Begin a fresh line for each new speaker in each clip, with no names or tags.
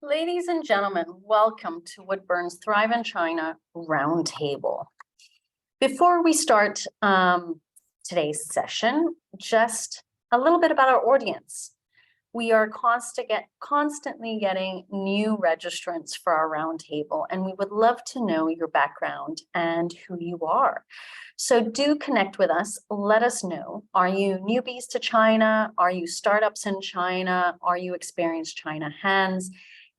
Ladies and gentlemen, welcome to Woodburn's Thrive in China Roundtable. Before we start today's session, just a little bit about our audience. We are constantly getting new registrants for our roundtable, and we would love to know your background and who you are. So do connect with us. Let us know. Are you newbies to China? Are you startups in China? Are you experienced China hands?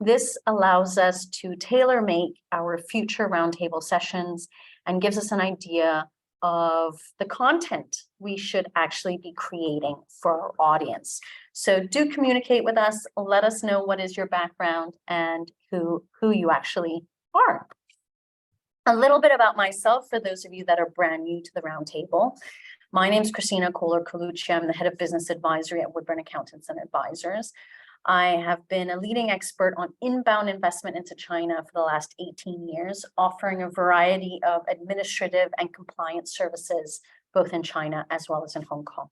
This allows us to tailor-make our future roundtable sessions and gives us an idea of the content we should actually be creating for our audience. So do communicate with us. Let us know what is your background and who you actually are. A little bit about myself for those of you that are brand new to the roundtable. My name is Christina Kohler-Colucci. I'm the head of business advisory at Woodburn Accountants and Advisors. I have been a leading expert on inbound investment into China for the last 18 years, offering a variety of administrative and compliance services, both in China as well as in Hong Kong.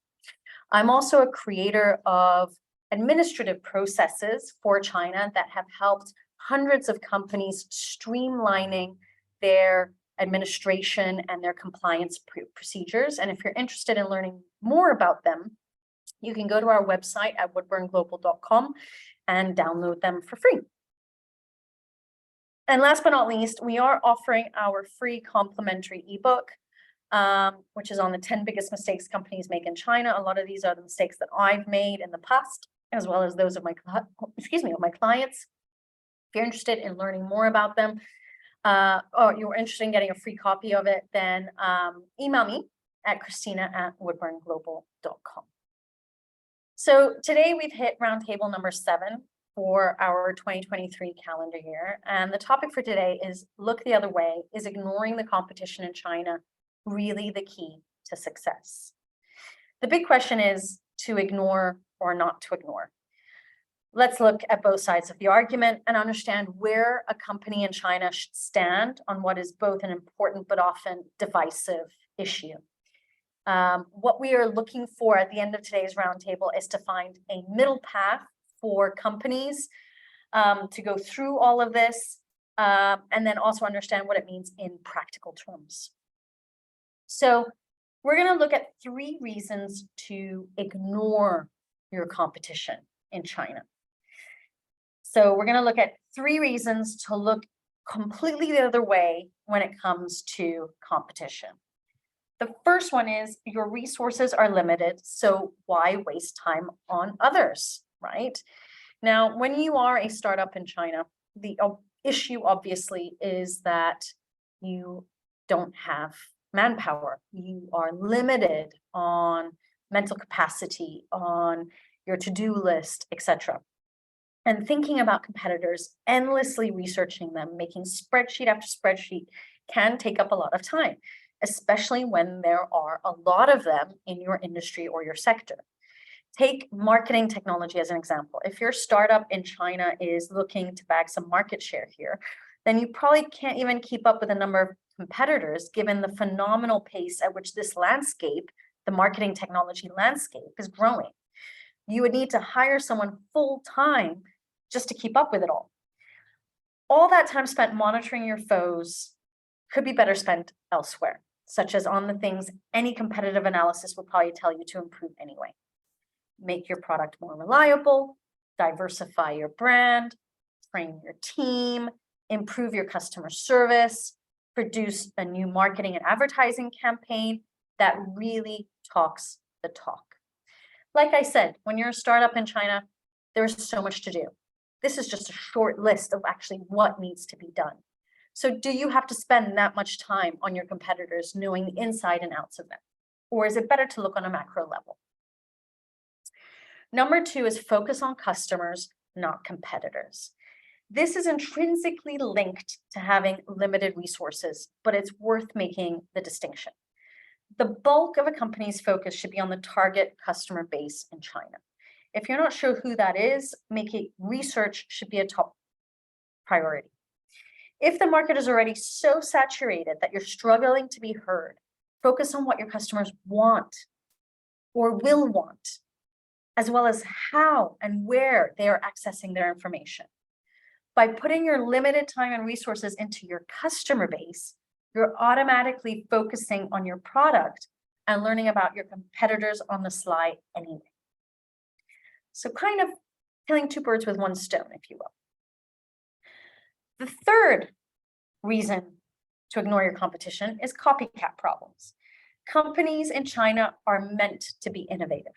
I'm also a creator of administrative processes for China that have helped hundreds of companies streamlining their administration and their compliance procedures. And if you're interested in learning more about them, you can go to our website at woodburnglobal.com and download them for free. And last but not least, we are offering our free complimentary ebook, which is on the 10 biggest mistakes companies make in China. A lot of these are the mistakes that I've made in the past, as well as those of my clients. If you're interested in learning more about them, or you're interested in getting a free copy of it, then email me at christina@woodburnglobal.com. So today we've hit roundtable number 7 for our 2023 calendar year. And the topic for today is look the other way. Is ignoring the competition in China really the key to success? The big question is to ignore or not to ignore. Let's look at both sides of the argument and understand where a company in China should stand on what is both an important but often divisive issue. What we are looking for at the end of today's roundtable is to find a middle path for companies to go through all of this and then also understand what it means in practical terms. So we're going to look at 3 reasons to ignore your competition in China. So we're going to look at 3 reasons to look completely the other way when it comes to competition. The first one is your resources are limited, so why waste time on others, right? Now, when you are a startup in China, the issue obviously is that you don't have manpower. You are limited on mental capacity, on your to-do list, etc. And thinking about competitors, endlessly researching them, making spreadsheet after spreadsheet can take up a lot of time, especially when there are a lot of them in your industry or your sector. Take marketing technology as an example. If your startup in China is looking to bag some market share here, then you probably can't even keep up with the number of competitors given the phenomenal pace at which this landscape, the marketing technology landscape, is growing. You would need to hire someone full-time just to keep up with it all. All that time spent monitoring your foes could be better spent elsewhere, such as on the things any competitive analysis will probably tell you to improve anyway. Make your product more reliable, diversify your brand, train your team, improve your customer service, produce a new marketing and advertising campaign that really talks the talk. Like I said, when you're a startup in China, there's so much to do. This is just a short list of actually what needs to be done. So do you have to spend that much time on your competitors knowing the inside and outs of them? Or is it better to look on a macro level? Number 2 is focus on customers, not competitors. This is intrinsically linked to having limited resources, but it's worth making the distinction. The bulk of a company's focus should be on the target customer base in China. If you're not sure who that is, research should be a top priority. If the market is already so saturated that you're struggling to be heard, focus on what your customers want or will want, as well as how and where they are accessing their information. By putting your limited time and resources into your customer base, you're automatically focusing on your product and learning about your competitors on the sly anyway. So kind of killing two birds with one stone, if you will. The third reason to ignore your competition is copycat problems. Companies in China are meant to be innovative.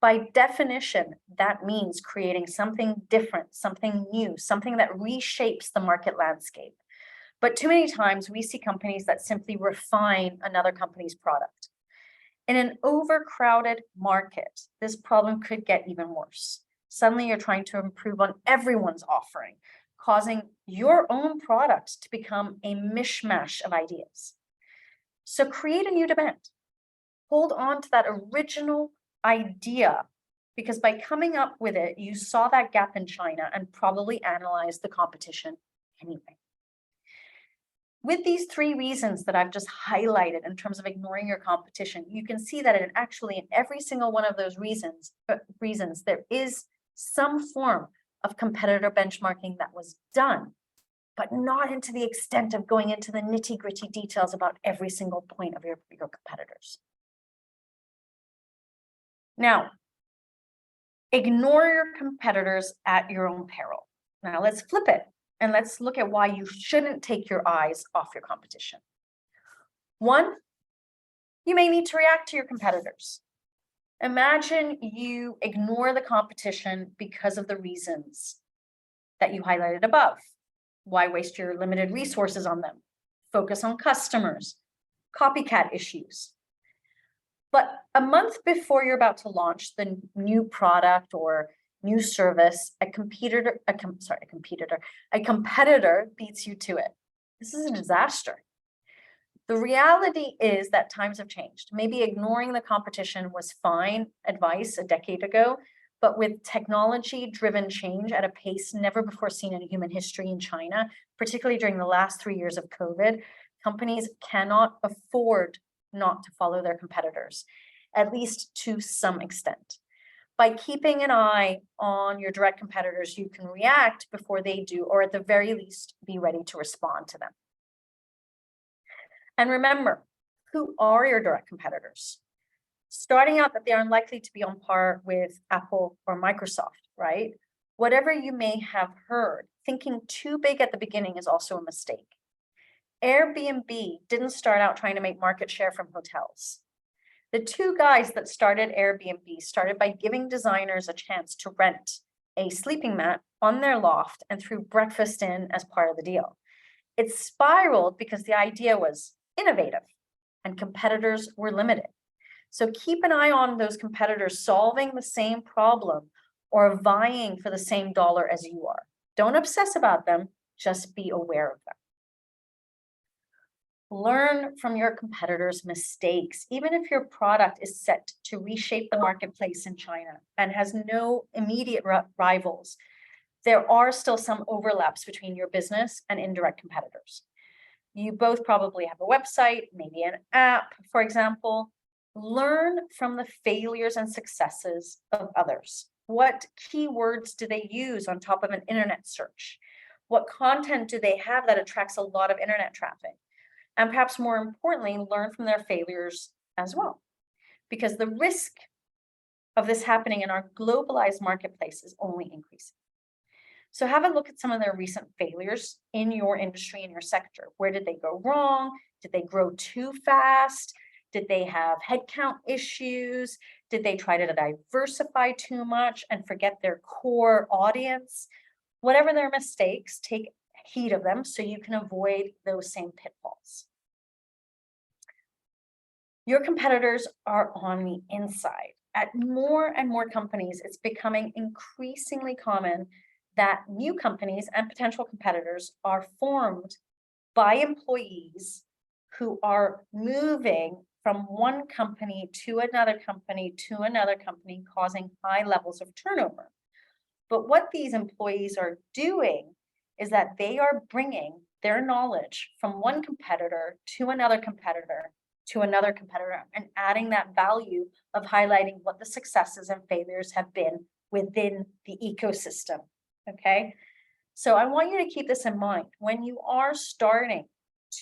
By definition, that means creating something different, something new, something that reshapes the market landscape. But too many times we see companies that simply refine another company's product. In an overcrowded market, this problem could get even worse. Suddenly you're trying to improve on everyone's offering, causing your own product to become a mishmash of ideas. So create a new demand. Hold on to that original idea, because by coming up with it, you saw that gap in China and probably analyzed the competition anyway. With these three reasons that I've just highlighted in terms of ignoring your competition, you can see that in every single one of those reasons, there is some form of competitor benchmarking that was done, but not into the extent of going into the nitty-gritty details about every single point of your competitors. Now, ignore your competitors at your own peril. Now let's flip it and let's look at why you shouldn't take your eyes off your competition. One, you may need to react to your competitors. Imagine you ignore the competition because of the reasons that you highlighted above. Why waste your limited resources on them? Focus on customers, copycat issues. But a month before you're about to launch the new product or new service, a competitor beats you to it. This is a disaster. The reality is that times have changed. Maybe ignoring the competition was fine advice a decade ago, but with technology-driven change at a pace never before seen in human history in China, particularly during the last 3 years of COVID, companies cannot afford not to follow their competitors, at least to some extent. By keeping an eye on your direct competitors, you can react before they do, or at the very least, be ready to respond to them. And remember, who are your direct competitors? Starting out that they are unlikely to be on par with Apple or Microsoft, right? Whatever you may have heard, thinking too big at the beginning is also a mistake. Airbnb didn't start out trying to make market share from hotels. The two guys that started Airbnb started by giving designers a chance to rent a sleeping mat on their loft and threw breakfast in as part of the deal. It spiraled because the idea was innovative and competitors were limited. So keep an eye on those competitors solving the same problem or vying for the same dollar as you are. Don't obsess about them, just be aware of them. Learn from your competitors' mistakes. Even if your product is set to reshape the marketplace in China and has no immediate rivals, there are still some overlaps between your business and indirect competitors. You both probably have a website, maybe an app, for example. Learn from the failures and successes of others. What keywords do they use on top of an internet search? What content do they have that attracts a lot of internet traffic? And perhaps more importantly, learn from their failures as well, because the risk of this happening in our globalized marketplace is only increasing. So have a look at some of their recent failures in your industry, in your sector. Where did they go wrong? Did they grow too fast? Did they have headcount issues? Did they try to diversify too much and forget their core audience? Whatever their mistakes, take heed of them so you can avoid those same pitfalls. Your competitors are on the inside. At more and more companies, it's becoming increasingly common that new companies and potential competitors are formed by employees who are moving from one company to another company to another company, causing high levels of turnover. But what these employees are doing is that they are bringing their knowledge from one competitor to another competitor to another competitor and adding that value of highlighting what the successes and failures have been within the ecosystem, okay? So I want you to keep this in mind when you are starting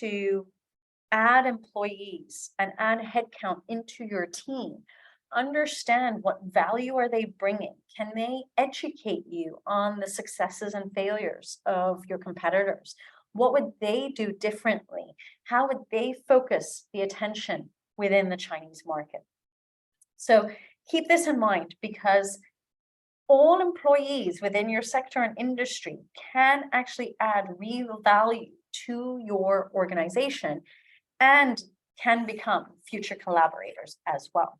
to add employees and add headcount into your team. Understand what value are they bringing? Can they educate you on the successes and failures of your competitors? What would they do differently? How would they focus the attention within the Chinese market? So keep this in mind, because all employees within your sector and industry can actually add real value to your organization and can become future collaborators as well.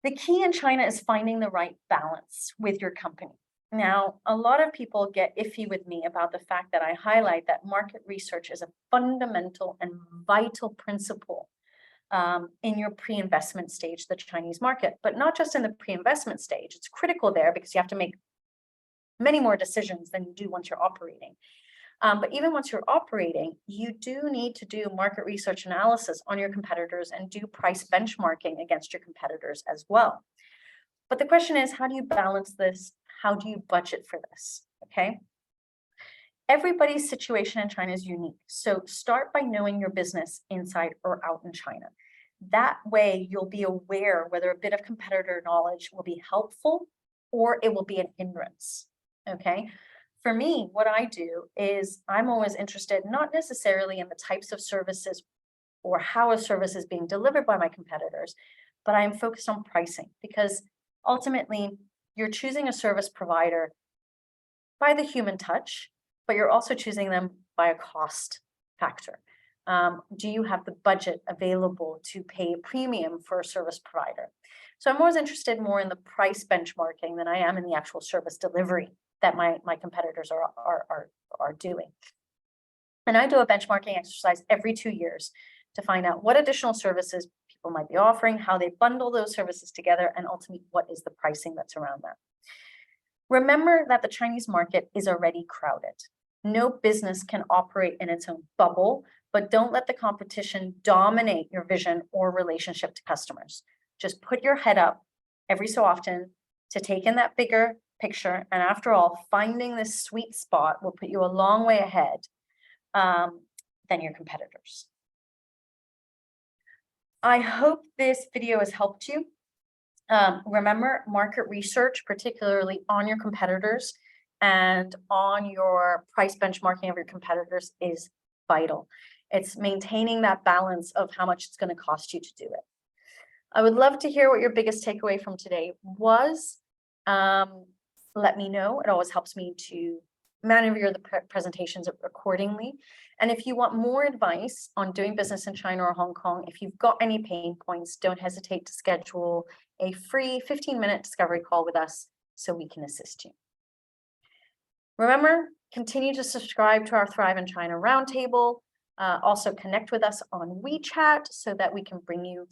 The key in China is finding the right balance with your company. Now, a lot of people get iffy with me about the fact that I highlight that market research is a fundamental and vital principle in your pre-investment stage, the Chinese market, but not just in the pre-investment stage. It's critical there because you have to make many more decisions than you do once you're operating. But even once you're operating, you do need to do market research analysis on your competitors and do price benchmarking against your competitors as well. But the question is, how do you balance this? How do you budget for this? Okay. Everybody's situation in China is unique. So start by knowing your business inside or out in China. That way you'll be aware whether a bit of competitor knowledge will be helpful or it will be an hindrance. Okay. For me, what I do is I'm always interested, not necessarily in the types of services or how a service is being delivered by my competitors, but I'm focused on pricing, because ultimately you're choosing a service provider by the human touch, but you're also choosing them by a cost factor. Do you have the budget available to pay a premium for a service provider? So I'm always interested more in the price benchmarking than I am in the actual service delivery that my competitors are doing. And I do a benchmarking exercise every 2 years to find out what additional services people might be offering, how they bundle those services together, and ultimately what is the pricing that's around that. Remember that the Chinese market is already crowded. No business can operate in its own bubble, but don't let the competition dominate your vision or relationship to customers. Just put your head up every so often to take in that bigger picture. And after all, finding this sweet spot will put you a long way ahead than your competitors. I hope this video has helped you. Remember, market research, particularly on your competitors and on your price benchmarking of your competitors, is vital. It's maintaining that balance of how much it's going to cost you to do it. I would love to hear what your biggest takeaway from today was. Let me know. It always helps me to maneuver the presentations accordingly. And if you want more advice on doing business in China or Hong Kong, if you've got any pain points, don't hesitate to schedule a free 15-minute discovery call with us so we can assist you. Remember, continue to subscribe to our Thrive in China Roundtable. Also connect with us on WeChat so that we can bring you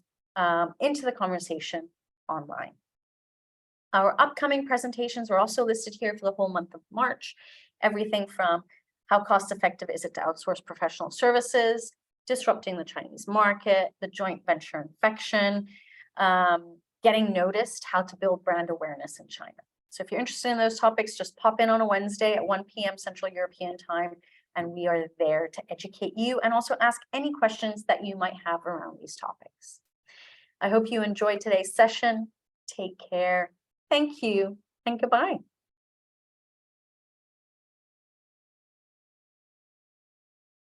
into the conversation online. Our upcoming presentations are also listed here for the whole month of March. Everything from how cost effective is it to outsource professional services, disrupting the Chinese market, the joint venture infection, getting noticed, how to build brand awareness in China. So if you're interested in those topics, just pop in on a Wednesday at 1 p.m. Central European time, and we are there to educate you and also ask any questions that you might have around these topics. I hope you enjoyed today's session. Take care. Thank you and goodbye.